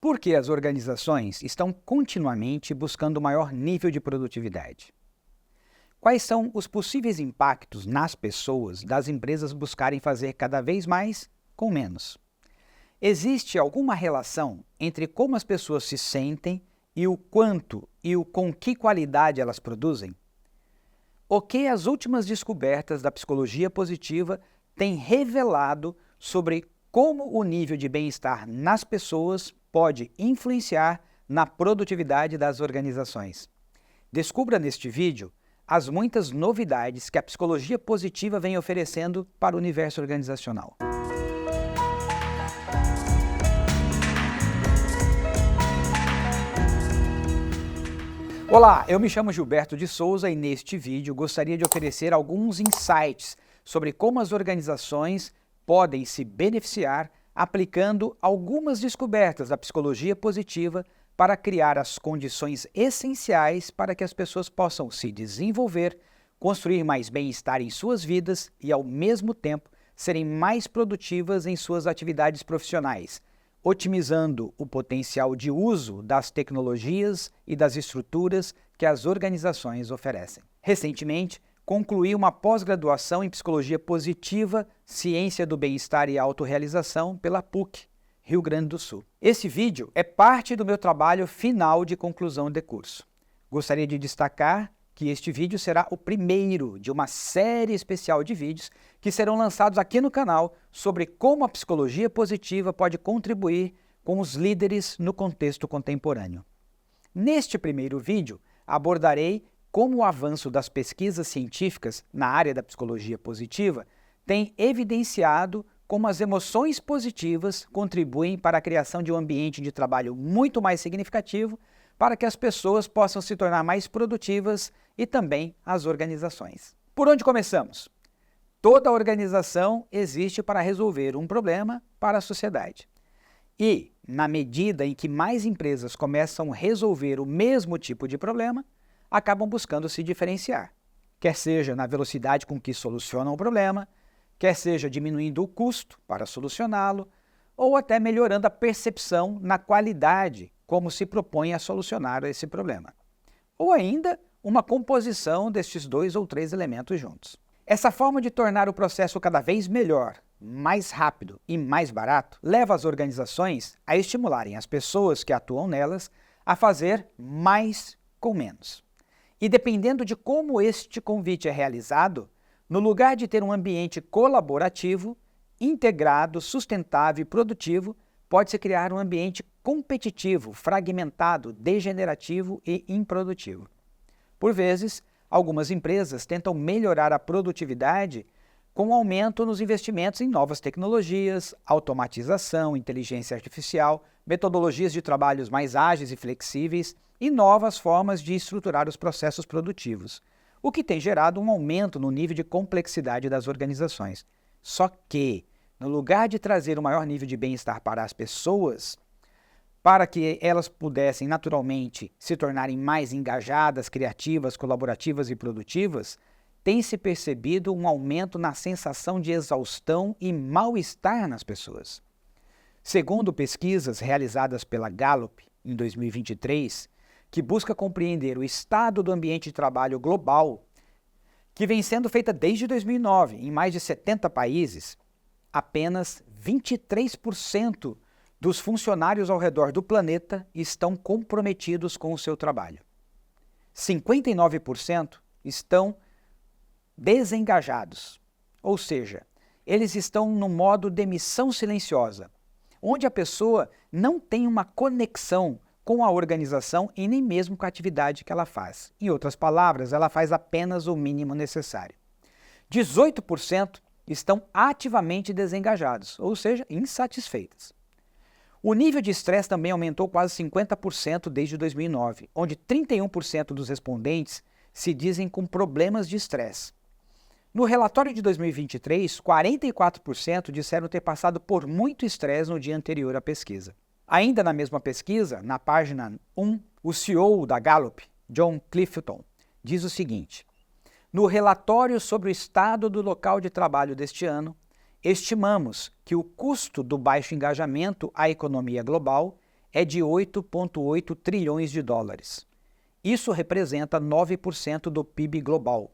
Por que as organizações estão continuamente buscando maior nível de produtividade? Quais são os possíveis impactos nas pessoas das empresas buscarem fazer cada vez mais com menos? Existe alguma relação entre como as pessoas se sentem e o quanto e o com que qualidade elas produzem? O que as últimas descobertas da psicologia positiva têm revelado sobre como o nível de bem-estar nas pessoas pode influenciar na produtividade das organizações? Descubra neste vídeo as muitas novidades que a psicologia positiva vem oferecendo para o universo organizacional. Olá, eu me chamo Gilberto de Souza e neste vídeo gostaria de oferecer alguns insights sobre como as organizações podem se beneficiar aplicando algumas descobertas da psicologia positiva para criar as condições essenciais para que as pessoas possam se desenvolver, construir mais bem-estar em suas vidas e, ao mesmo tempo, serem mais produtivas em suas atividades profissionais, otimizando o potencial de uso das tecnologias e das estruturas que as organizações oferecem. Recentemente, concluí uma pós-graduação em Psicologia Positiva, Ciência do Bem-Estar e Autorrealização pela PUC, Rio Grande do Sul. Esse vídeo é parte do meu trabalho final de conclusão de curso. Gostaria de destacar que este vídeo será o primeiro de uma série especial de vídeos que serão lançados aqui no canal sobre como a psicologia positiva pode contribuir com os líderes no contexto contemporâneo. Neste primeiro vídeo, abordarei como o avanço das pesquisas científicas na área da psicologia positiva tem evidenciado como as emoções positivas contribuem para a criação de um ambiente de trabalho muito mais significativo para que as pessoas possam se tornar mais produtivas e também as organizações. Por onde começamos? Toda organização existe para resolver um problema para a sociedade. E, na medida em que mais empresas começam a resolver o mesmo tipo de problema, acabam buscando se diferenciar, quer seja na velocidade com que solucionam o problema, quer seja diminuindo o custo para solucioná-lo, ou até melhorando a percepção na qualidade como se propõe a solucionar esse problema. Ou ainda, uma composição destes 2 ou 3 elementos juntos. Essa forma de tornar o processo cada vez melhor, mais rápido e mais barato, leva as organizações a estimularem as pessoas que atuam nelas a fazer mais com menos. E dependendo de como este convite é realizado, no lugar de ter um ambiente colaborativo, integrado, sustentável e produtivo, pode-se criar um ambiente competitivo, fragmentado, degenerativo e improdutivo. Por vezes, algumas empresas tentam melhorar a produtividade com um aumento nos investimentos em novas tecnologias, automatização, inteligência artificial, metodologias de trabalhos mais ágeis e flexíveis e novas formas de estruturar os processos produtivos, o que tem gerado um aumento no nível de complexidade das organizações. Só que, no lugar de trazer um maior nível de bem-estar para as pessoas, para que elas pudessem naturalmente se tornarem mais engajadas, criativas, colaborativas e produtivas, tem-se percebido um aumento na sensação de exaustão e mal-estar nas pessoas. Segundo pesquisas realizadas pela Gallup em 2023, que busca compreender o estado do ambiente de trabalho global, que vem sendo feita desde 2009 em mais de 70 países, apenas 23% dos funcionários ao redor do planeta estão comprometidos com o seu trabalho. 59% estão desengajados, ou seja, eles estão no modo demissão silenciosa, onde a pessoa não tem uma conexão com a organização e nem mesmo com a atividade que ela faz. Em outras palavras, ela faz apenas o mínimo necessário. 18% estão ativamente desengajados, ou seja, insatisfeitas. O nível de estresse também aumentou quase 50% desde 2009, onde 31% dos respondentes se dizem com problemas de estresse. No relatório de 2023, 44% disseram ter passado por muito estresse no dia anterior à pesquisa. Ainda na mesma pesquisa, na página 1, o CEO da Gallup, John Clifton, diz o seguinte: no relatório sobre o estado do local de trabalho deste ano, estimamos que o custo do baixo engajamento à economia global é de 8,8 trilhões de dólares. Isso representa 9% do PIB global,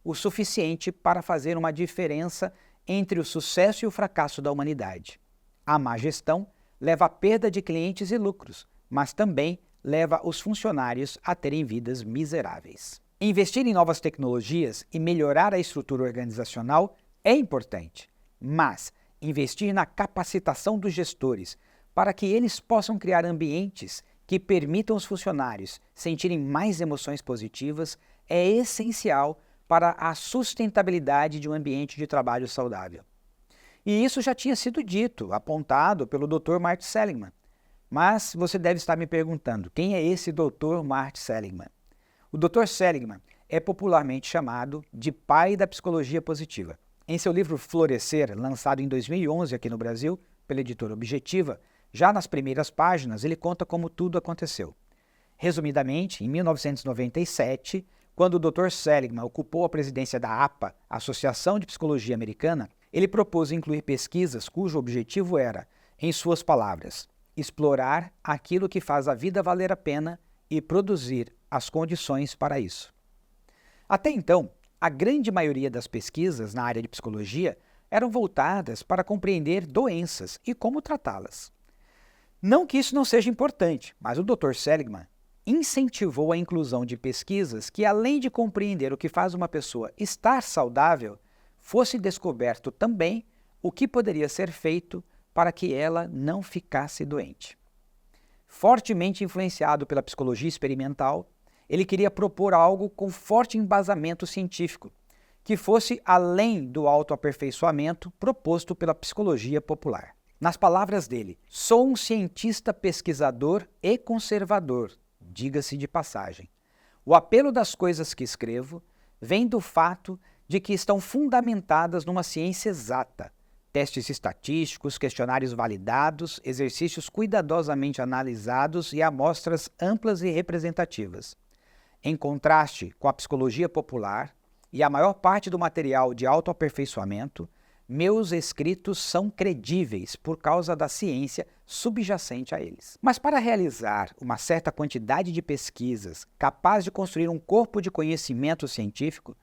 o suficiente para fazer uma diferença entre o sucesso e o fracasso da humanidade. A má gestão leva à perda de clientes e lucros, mas também leva os funcionários a terem vidas miseráveis. Investir em novas tecnologias e melhorar a estrutura organizacional é importante, mas investir na capacitação dos gestores para que eles possam criar ambientes que permitam os funcionários sentirem mais emoções positivas é essencial para a sustentabilidade de um ambiente de trabalho saudável. E isso já tinha sido dito, apontado pelo Dr. Martin Seligman. Mas você deve estar me perguntando, quem é esse Dr. Martin Seligman? O Dr. Seligman é popularmente chamado de pai da psicologia positiva. Em seu livro Florescer, lançado em 2011 aqui no Brasil, pela editora Objetiva, já nas primeiras páginas ele conta como tudo aconteceu. Resumidamente, em 1997, quando o Dr. Seligman ocupou a presidência da APA, Associação de Psicologia Americana, ele propôs incluir pesquisas cujo objetivo era, em suas palavras, explorar aquilo que faz a vida valer a pena e produzir as condições para isso. Até então, a grande maioria das pesquisas na área de psicologia eram voltadas para compreender doenças e como tratá-las. Não que isso não seja importante, mas o Dr. Seligman incentivou a inclusão de pesquisas que, além de compreender o que faz uma pessoa estar saudável, fosse descoberto também o que poderia ser feito para que ela não ficasse doente. Fortemente influenciado pela psicologia experimental, ele queria propor algo com forte embasamento científico, que fosse além do autoaperfeiçoamento proposto pela psicologia popular. Nas palavras dele, sou um cientista pesquisador e conservador, diga-se de passagem. O apelo das coisas que escrevo vem do fato de que estão fundamentadas numa ciência exata, testes estatísticos, questionários validados, exercícios cuidadosamente analisados e amostras amplas e representativas. Em contraste com a psicologia popular e a maior parte do material de autoaperfeiçoamento, meus escritos são credíveis por causa da ciência subjacente a eles. Mas para realizar uma certa quantidade de pesquisas capaz de construir um corpo de conhecimento científico,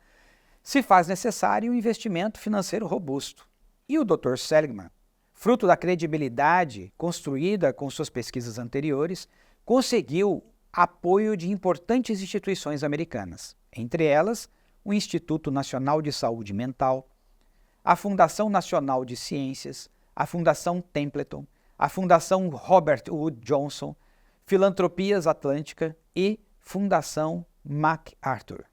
se faz necessário um investimento financeiro robusto. E o Dr. Seligman, fruto da credibilidade construída com suas pesquisas anteriores, conseguiu apoio de importantes instituições americanas, entre elas o Instituto Nacional de Saúde Mental, a Fundação Nacional de Ciências, a Fundação Templeton, a Fundação Robert Wood Johnson, Filantropias Atlântica e Fundação MacArthur.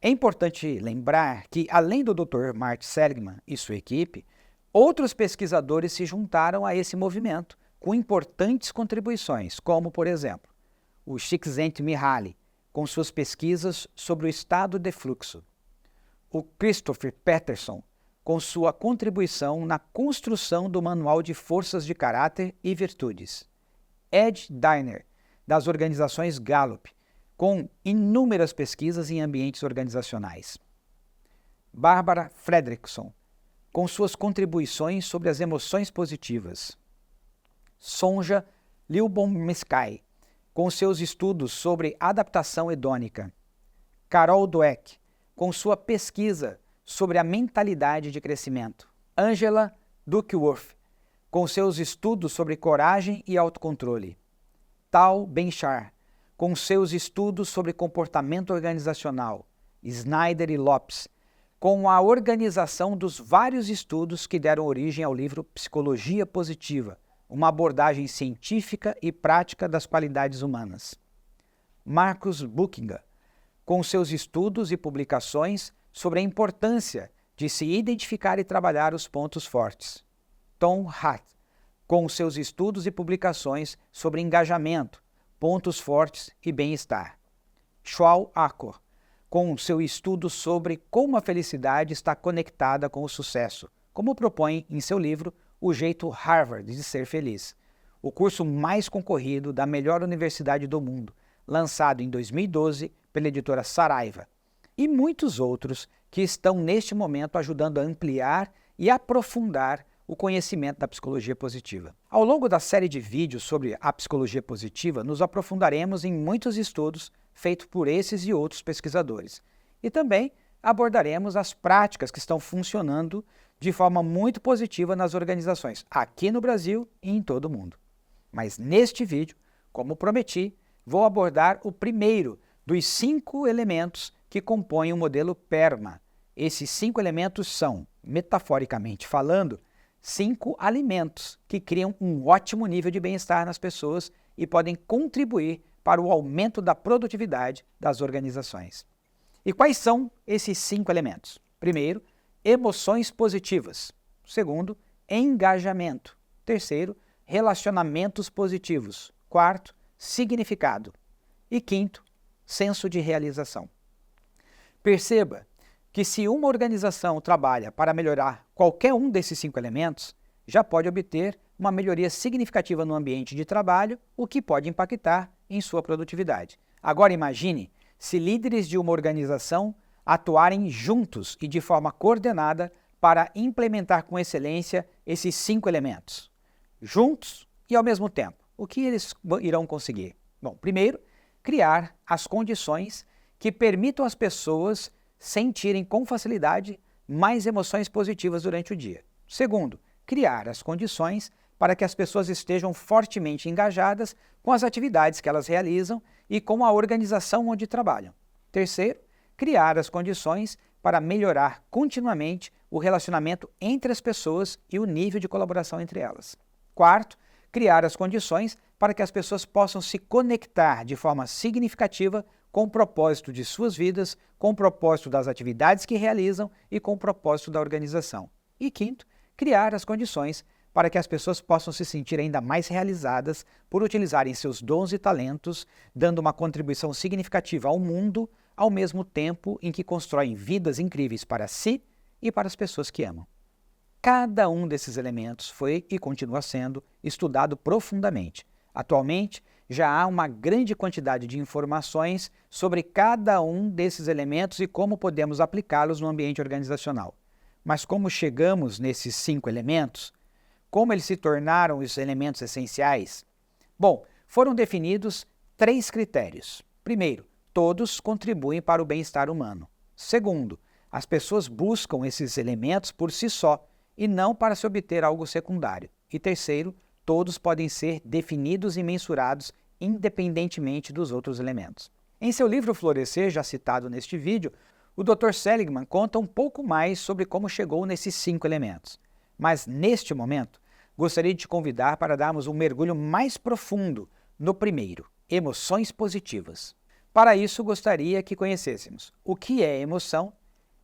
É importante lembrar que, além do Dr. Martin Seligman e sua equipe, outros pesquisadores se juntaram a esse movimento com importantes contribuições, como, por exemplo, o Csikszentmihalyi, com suas pesquisas sobre o estado de fluxo, o Christopher Peterson, com sua contribuição na construção do Manual de Forças de Caráter e Virtudes, Ed Diner, das organizações Gallup, com inúmeras pesquisas em ambientes organizacionais, Barbara Fredrickson, com suas contribuições sobre as emoções positivas, Sonja Lyubomirsky, com seus estudos sobre adaptação hedônica, Carol Dweck, com sua pesquisa sobre a mentalidade de crescimento, Angela Duckworth, com seus estudos sobre coragem e autocontrole, Tal Ben-Shahar, com seus estudos sobre comportamento organizacional, Snyder e Lopes, com a organização dos vários estudos que deram origem ao livro Psicologia Positiva, uma abordagem científica e prática das qualidades humanas. Marcus Buckingham, com seus estudos e publicações sobre a importância de se identificar e trabalhar os pontos fortes. Tom Hart, com seus estudos e publicações sobre engajamento, pontos fortes e bem-estar. Shwal Akor, com seu estudo sobre como a felicidade está conectada com o sucesso, como propõe em seu livro O Jeito Harvard de Ser Feliz, o curso mais concorrido da melhor universidade do mundo, lançado em 2012 pela editora Saraiva, e muitos outros que estão neste momento ajudando a ampliar e aprofundar o conhecimento da psicologia positiva. Ao longo da série de vídeos sobre a psicologia positiva, nos aprofundaremos em muitos estudos feitos por esses e outros pesquisadores. E também abordaremos as práticas que estão funcionando de forma muito positiva nas organizações, aqui no Brasil e em todo o mundo. Mas neste vídeo, como prometi, vou abordar o primeiro dos 5 elementos que compõem o modelo PERMA. Esses 5 elementos são, metaforicamente falando, 5 alimentos que criam um ótimo nível de bem-estar nas pessoas e podem contribuir para o aumento da produtividade das organizações. E quais são esses 5 elementos? Primeiro, emoções positivas. Segundo, engajamento. Terceiro, relacionamentos positivos. Quarto, significado. E quinto, senso de realização. Perceba que se uma organização trabalha para melhorar qualquer um desses 5 elementos, já pode obter uma melhoria significativa no ambiente de trabalho, o que pode impactar em sua produtividade. Agora imagine se líderes de uma organização atuarem juntos e de forma coordenada para implementar com excelência esses 5 elementos. Juntos e ao mesmo tempo. O que eles irão conseguir? Bom, primeiro, criar as condições que permitam às pessoas sentirem com facilidade mais emoções positivas durante o dia. Segundo, criar as condições para que as pessoas estejam fortemente engajadas com as atividades que elas realizam e com a organização onde trabalham. Terceiro, criar as condições para melhorar continuamente o relacionamento entre as pessoas e o nível de colaboração entre elas. Quarto, criar as condições para que as pessoas possam se conectar de forma significativa com o propósito de suas vidas, com o propósito das atividades que realizam e com o propósito da organização. E quinto, criar as condições para que as pessoas possam se sentir ainda mais realizadas por utilizarem seus dons e talentos, dando uma contribuição significativa ao mundo, ao mesmo tempo em que constroem vidas incríveis para si e para as pessoas que amam. Cada um desses elementos foi e continua sendo estudado profundamente. Atualmente, já há uma grande quantidade de informações sobre cada um desses elementos e como podemos aplicá-los no ambiente organizacional. Mas como chegamos nesses 5 elementos? Como eles se tornaram os elementos essenciais? Bom, foram definidos 3 critérios. Primeiro, todos contribuem para o bem-estar humano. Segundo, as pessoas buscam esses elementos por si só e não para se obter algo secundário. E terceiro, todos podem ser definidos e mensurados independentemente dos outros elementos. Em seu livro Florescer, já citado neste vídeo, o Dr. Seligman conta um pouco mais sobre como chegou nesses 5 elementos. Mas, neste momento, gostaria de te convidar para darmos um mergulho mais profundo no primeiro, emoções positivas. Para isso, gostaria que conhecêssemos o que é emoção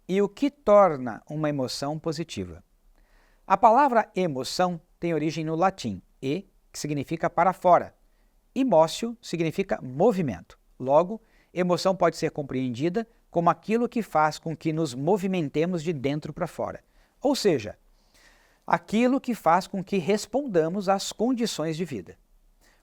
e o que torna uma emoção positiva. A palavra emoção tem origem no latim, que significa para fora, e mócio significa movimento. Logo, emoção pode ser compreendida como aquilo que faz com que nos movimentemos de dentro para fora. Ou seja, aquilo que faz com que respondamos às condições de vida.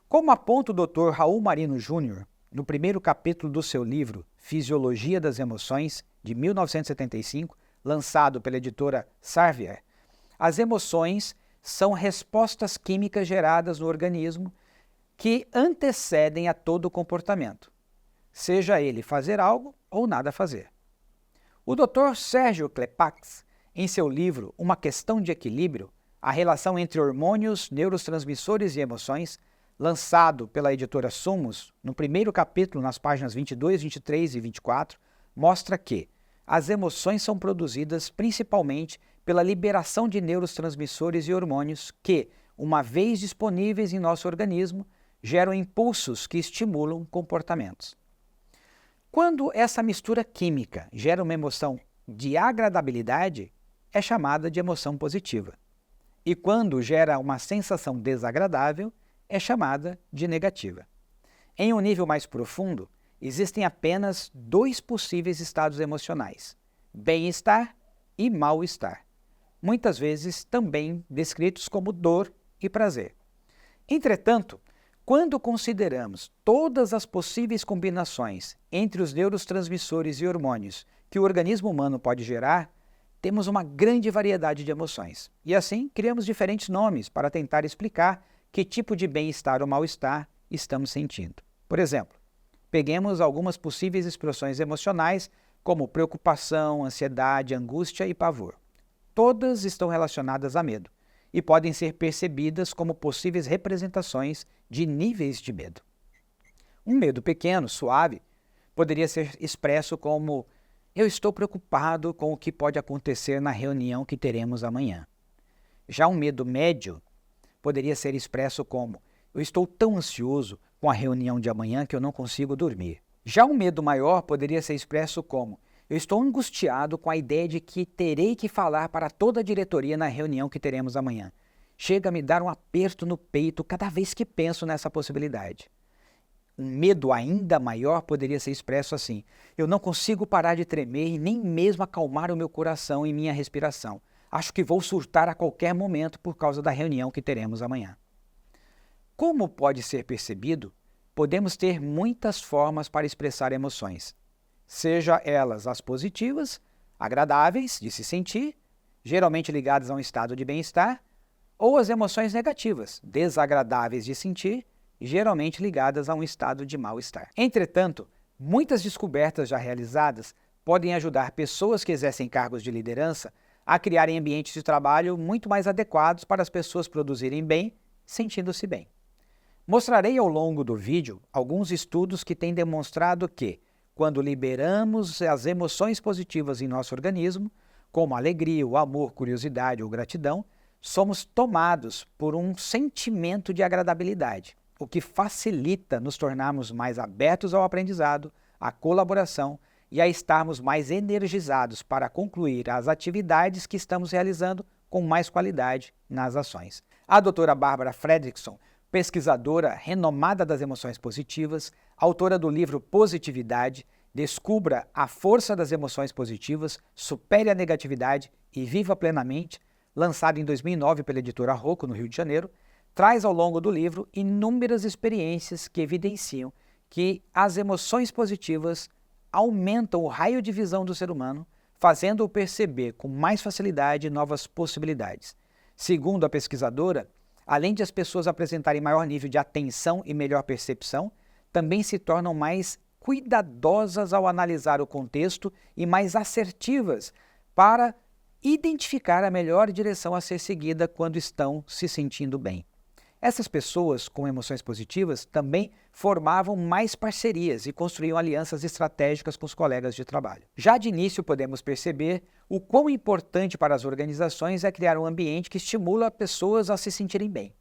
Como aponta o Dr. Raul Marino Jr., no primeiro capítulo do seu livro Fisiologia das Emoções, de 1975, lançado pela editora Sarvier, as emoções são respostas químicas geradas no organismo que antecedem a todo comportamento, seja ele fazer algo ou nada fazer. O Dr. Sérgio Klepax, em seu livro Uma Questão de Equilíbrio, a relação entre hormônios, neurotransmissores e emoções, lançado pela editora Sumos, no primeiro capítulo, nas páginas 22, 23 e 24, mostra que as emoções são produzidas principalmente pela liberação de neurotransmissores e hormônios que, uma vez disponíveis em nosso organismo, geram impulsos que estimulam comportamentos. Quando essa mistura química gera uma emoção de agradabilidade, é chamada de emoção positiva. E quando gera uma sensação desagradável, é chamada de negativa. Em um nível mais profundo, existem apenas 2 possíveis estados emocionais: bem-estar e mal-estar, muitas vezes também descritos como dor e prazer. Entretanto, quando consideramos todas as possíveis combinações entre os neurotransmissores e hormônios que o organismo humano pode gerar, temos uma grande variedade de emoções. E assim, criamos diferentes nomes para tentar explicar que tipo de bem-estar ou mal-estar estamos sentindo. Por exemplo, peguemos algumas possíveis expressões emocionais como preocupação, ansiedade, angústia e pavor. Todas estão relacionadas a medo e podem ser percebidas como possíveis representações de níveis de medo. Um medo pequeno, suave, poderia ser expresso como: eu estou preocupado com o que pode acontecer na reunião que teremos amanhã. Já um medo médio poderia ser expresso como: eu estou tão ansioso com a reunião de amanhã que eu não consigo dormir. Já um medo maior poderia ser expresso como: eu estou angustiado com a ideia de que terei que falar para toda a diretoria na reunião que teremos amanhã. Chega a me dar um aperto no peito cada vez que penso nessa possibilidade. Um medo ainda maior poderia ser expresso assim: eu não consigo parar de tremer e nem mesmo acalmar o meu coração e minha respiração. Acho que vou surtar a qualquer momento por causa da reunião que teremos amanhã. Como pode ser percebido, podemos ter muitas formas para expressar emoções, seja elas as positivas, agradáveis de se sentir, geralmente ligadas a um estado de bem-estar, ou as emoções negativas, desagradáveis de sentir, geralmente ligadas a um estado de mal-estar. Entretanto, muitas descobertas já realizadas podem ajudar pessoas que exercem cargos de liderança a criarem ambientes de trabalho muito mais adequados para as pessoas produzirem bem, sentindo-se bem. Mostrarei ao longo do vídeo alguns estudos que têm demonstrado que, quando liberamos as emoções positivas em nosso organismo, como a alegria, o amor, curiosidade ou gratidão, somos tomados por um sentimento de agradabilidade, o que facilita nos tornarmos mais abertos ao aprendizado, à colaboração e a estarmos mais energizados para concluir as atividades que estamos realizando com mais qualidade nas ações. A doutora Barbara Fredrickson, pesquisadora renomada das emoções positivas, autora do livro Positividade, Descubra a Força das Emoções Positivas, Supere a Negatividade e Viva Plenamente, lançado em 2009 pela editora Rocco, no Rio de Janeiro, traz ao longo do livro inúmeras experiências que evidenciam que as emoções positivas aumentam o raio de visão do ser humano, fazendo-o perceber com mais facilidade novas possibilidades. Segundo a pesquisadora, além de as pessoas apresentarem maior nível de atenção e melhor percepção, também se tornam mais cuidadosas ao analisar o contexto e mais assertivas para identificar a melhor direção a ser seguida quando estão se sentindo bem. Essas pessoas com emoções positivas também formavam mais parcerias e construíam alianças estratégicas com os colegas de trabalho. Já de início podemos perceber o quão importante para as organizações é criar um ambiente que estimula pessoas a se sentirem bem.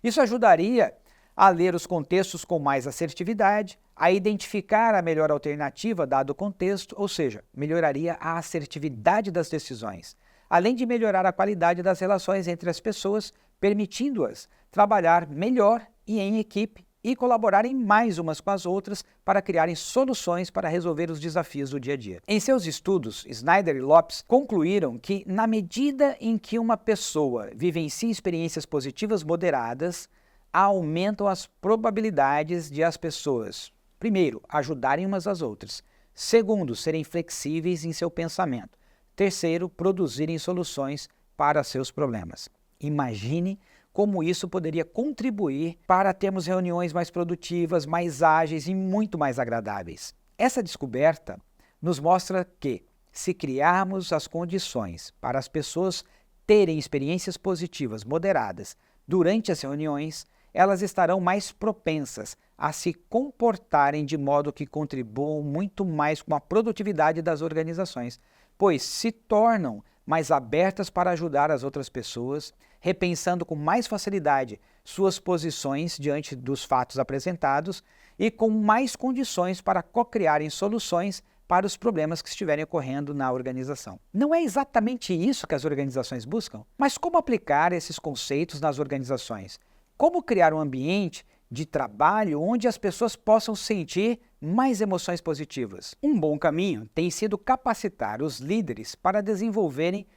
Isso ajudaria a ler os contextos com mais assertividade, a identificar a melhor alternativa dado o contexto, ou seja, melhoraria a assertividade das decisões, além de melhorar a qualidade das relações entre as pessoas, permitindo-as trabalhar melhor e em equipe e colaborarem mais umas com as outras para criarem soluções para resolver os desafios do dia a dia. Em seus estudos, Snyder e Lopes concluíram que, na medida em que uma pessoa vivencia experiências positivas moderadas, aumentam as probabilidades de as pessoas, primeiro, ajudarem umas às outras, segundo, serem flexíveis em seu pensamento, terceiro, produzirem soluções para seus problemas. Imagine como isso poderia contribuir para termos reuniões mais produtivas, mais ágeis e muito mais agradáveis. Essa descoberta nos mostra que, se criarmos as condições para as pessoas terem experiências positivas moderadas durante as reuniões, elas estarão mais propensas a se comportarem de modo que contribuam muito mais com a produtividade das organizações, pois se tornam mais abertas para ajudar as outras pessoas, repensando com mais facilidade suas posições diante dos fatos apresentados e com mais condições para co-criarem soluções para os problemas que estiverem ocorrendo na organização. Não é exatamente isso que as organizações buscam, mas como aplicar esses conceitos nas organizações? Como criar um ambiente de trabalho onde as pessoas possam sentir mais emoções positivas? Um bom caminho tem sido capacitar os líderes para desenvolverem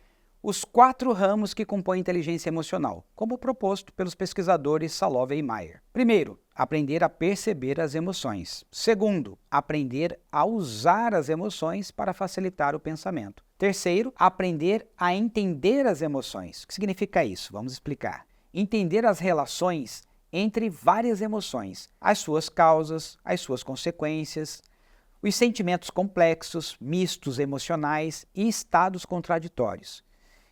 os 4 ramos que compõem a inteligência emocional, como proposto pelos pesquisadores Salovey e Meyer. Primeiro, aprender a perceber as emoções. Segundo, aprender a usar as emoções para facilitar o pensamento. Terceiro, aprender a entender as emoções. O que significa isso? Vamos explicar. Entender as relações entre várias emoções, as suas causas, as suas consequências, os sentimentos complexos, mistos emocionais e estados contraditórios.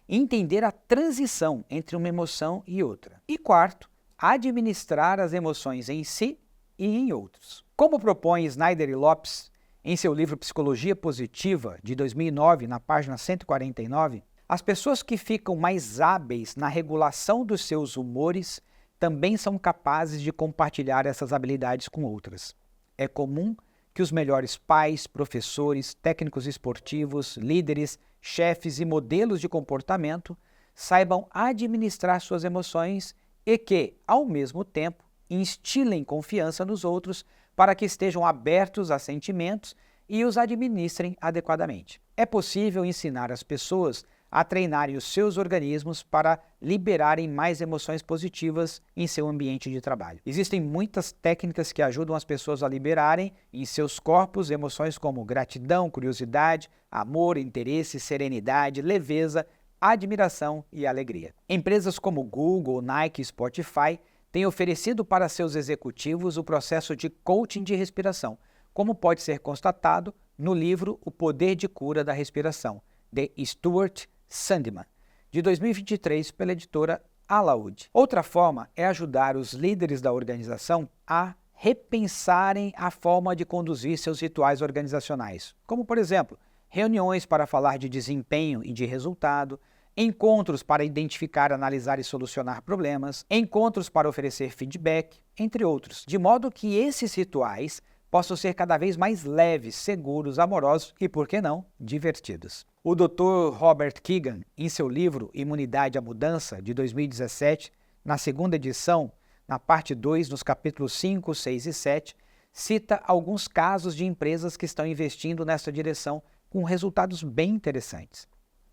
Entender a transição entre uma emoção e outra. E quarto, administrar as emoções em si e em outros. Como propõe Snyder e Lopes em seu livro Psicologia Positiva, de 2009, na página 149, as pessoas que ficam mais hábeis na regulação dos seus humores também são capazes de compartilhar essas habilidades com outras. É comum que os melhores pais, professores, técnicos esportivos, líderes, chefes e modelos de comportamento saibam administrar suas emoções e que, ao mesmo tempo, instilem confiança nos outros para que estejam abertos a sentimentos e os administrem adequadamente. É possível ensinar as pessoas a treinarem os seus organismos para liberarem mais emoções positivas em seu ambiente de trabalho. Existem muitas técnicas que ajudam as pessoas a liberarem em seus corpos emoções como gratidão, curiosidade, amor, interesse, serenidade, leveza, admiração e alegria. Empresas como Google, Nike e Spotify têm oferecido para seus executivos o processo de coaching de respiração, como pode ser constatado no livro O Poder de Cura da Respiração, de Stuart Sandeman, de 2023, pela editora Alaud. Outra forma é ajudar os líderes da organização a repensarem a forma de conduzir seus rituais organizacionais, como, por exemplo, reuniões para falar de desempenho e de resultado, encontros para identificar, analisar e solucionar problemas, encontros para oferecer feedback, entre outros, de modo que esses rituais possam ser cada vez mais leves, seguros, amorosos e, por que não, divertidos. O Dr. Robert Kegan, em seu livro Imunidade à Mudança, de 2017, na segunda edição, na parte 2, nos capítulos 5, 6 e 7, cita alguns casos de empresas que estão investindo nessa direção com resultados bem interessantes.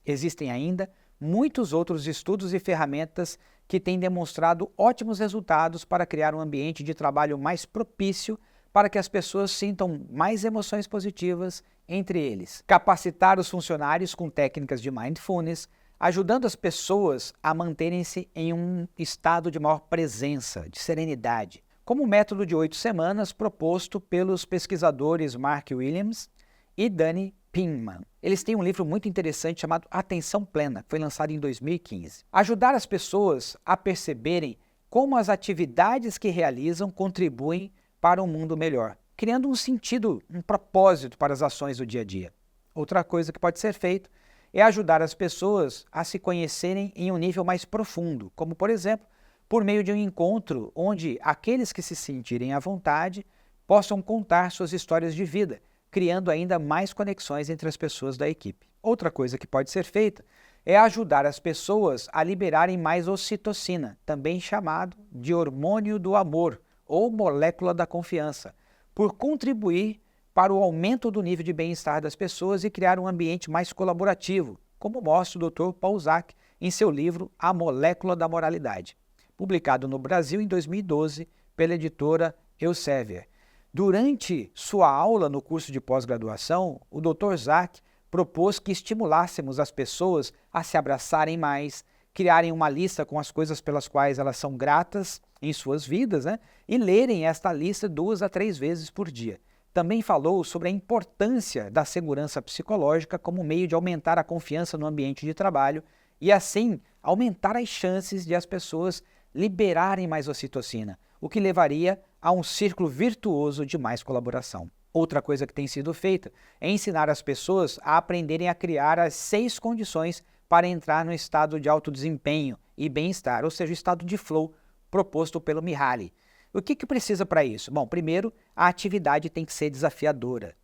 Existem ainda muitos outros estudos e ferramentas que têm demonstrado ótimos resultados para criar um ambiente de trabalho mais propício para que as pessoas sintam mais emoções positivas entre eles. Capacitar os funcionários com técnicas de mindfulness, ajudando as pessoas a manterem-se em um estado de maior presença, de serenidade, como o método de 8 semanas proposto pelos pesquisadores Mark Williams e Danny Penman. Eles têm um livro muito interessante chamado Atenção Plena, que foi lançado em 2015. Ajudar as pessoas a perceberem como as atividades que realizam contribuem para um mundo melhor, criando um sentido, um propósito para as ações do dia a dia. Outra coisa que pode ser feito é ajudar as pessoas a se conhecerem em um nível mais profundo, como, por exemplo, por meio de um encontro onde aqueles que se sentirem à vontade possam contar suas histórias de vida, criando ainda mais conexões entre as pessoas da equipe. Outra coisa que pode ser feita é ajudar as pessoas a liberarem mais ocitocina, também chamado de hormônio do amor ou molécula da confiança, por contribuir para o aumento do nível de bem-estar das pessoas e criar um ambiente mais colaborativo, como mostra o Dr. Paul Zak em seu livro A Molécula da Moralidade, publicado no Brasil em 2012 pela editora Elsevier. Durante sua aula no curso de pós-graduação, o Dr. Zak propôs que estimulássemos as pessoas a se abraçarem mais, criarem uma lista com as coisas pelas quais elas são gratas em suas vidas, e lerem esta lista 2 a 3 vezes por dia. Também falou sobre a importância da segurança psicológica como meio de aumentar a confiança no ambiente de trabalho e, assim, aumentar as chances de as pessoas liberarem mais ocitocina, o que levaria a um círculo virtuoso de mais colaboração. Outra coisa que tem sido feita é ensinar as pessoas a aprenderem a criar as 6 condições para entrar no estado de alto desempenho e bem-estar, ou seja, o estado de flow proposto pelo Mihaly. O que precisa para isso? Bom, primeiro, a atividade tem que ser desafiadora.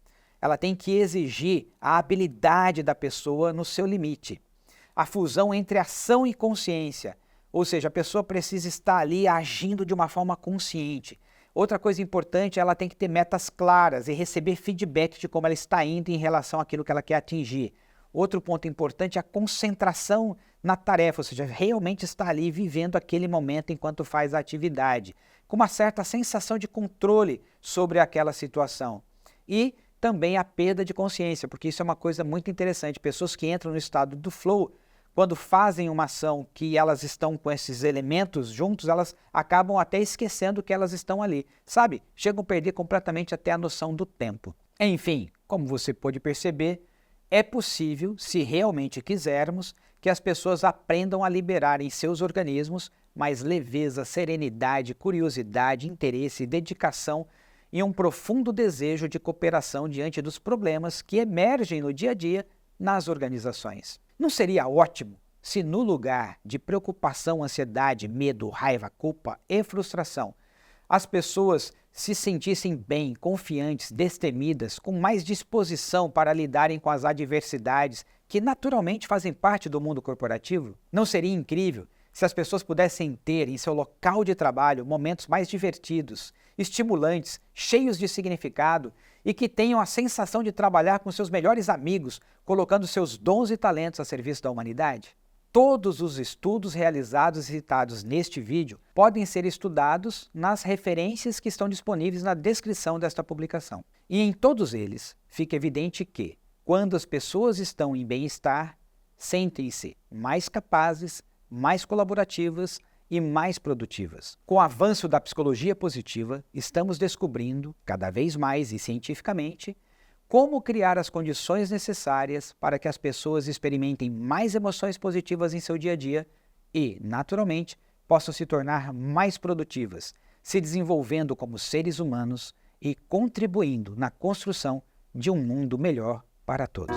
Ela tem que exigir a habilidade da pessoa no seu limite. A fusão entre ação e consciência, ou seja, a pessoa precisa estar ali agindo de uma forma consciente. Outra coisa importante, ela tem que ter metas claras e receber feedback de como ela está indo em relação àquilo que ela quer atingir. Outro ponto importante é a concentração na tarefa, ou seja, realmente estar ali vivendo aquele momento enquanto faz a atividade, com uma certa sensação de controle sobre aquela situação. E também a perda de consciência, porque isso é uma coisa muito interessante. Pessoas que entram no estado do flow, quando fazem uma ação que elas estão com esses elementos juntos, elas acabam até esquecendo que elas estão ali, sabe? Chegam a perder completamente até a noção do tempo. Enfim, como você pode perceber, é possível, se realmente quisermos, que as pessoas aprendam a liberar em seus organismos mais leveza, serenidade, curiosidade, interesse, dedicação e um profundo desejo de cooperação diante dos problemas que emergem no dia a dia nas organizações. Não seria ótimo se, no lugar de preocupação, ansiedade, medo, raiva, culpa e frustração, as pessoas se sentissem bem, confiantes, destemidas, com mais disposição para lidarem com as adversidades que naturalmente fazem parte do mundo corporativo? Não seria incrível se as pessoas pudessem ter em seu local de trabalho momentos mais divertidos, estimulantes, cheios de significado e que tenham a sensação de trabalhar com seus melhores amigos, colocando seus dons e talentos a serviço da humanidade? Todos os estudos realizados e citados neste vídeo podem ser estudados nas referências que estão disponíveis na descrição desta publicação. E em todos eles fica evidente que, quando as pessoas estão em bem-estar, sentem-se mais capazes, mais colaborativas e mais produtivas. Com o avanço da psicologia positiva, estamos descobrindo, cada vez mais e cientificamente, como criar as condições necessárias para que as pessoas experimentem mais emoções positivas em seu dia a dia e, naturalmente, possam se tornar mais produtivas, se desenvolvendo como seres humanos e contribuindo na construção de um mundo melhor para todos.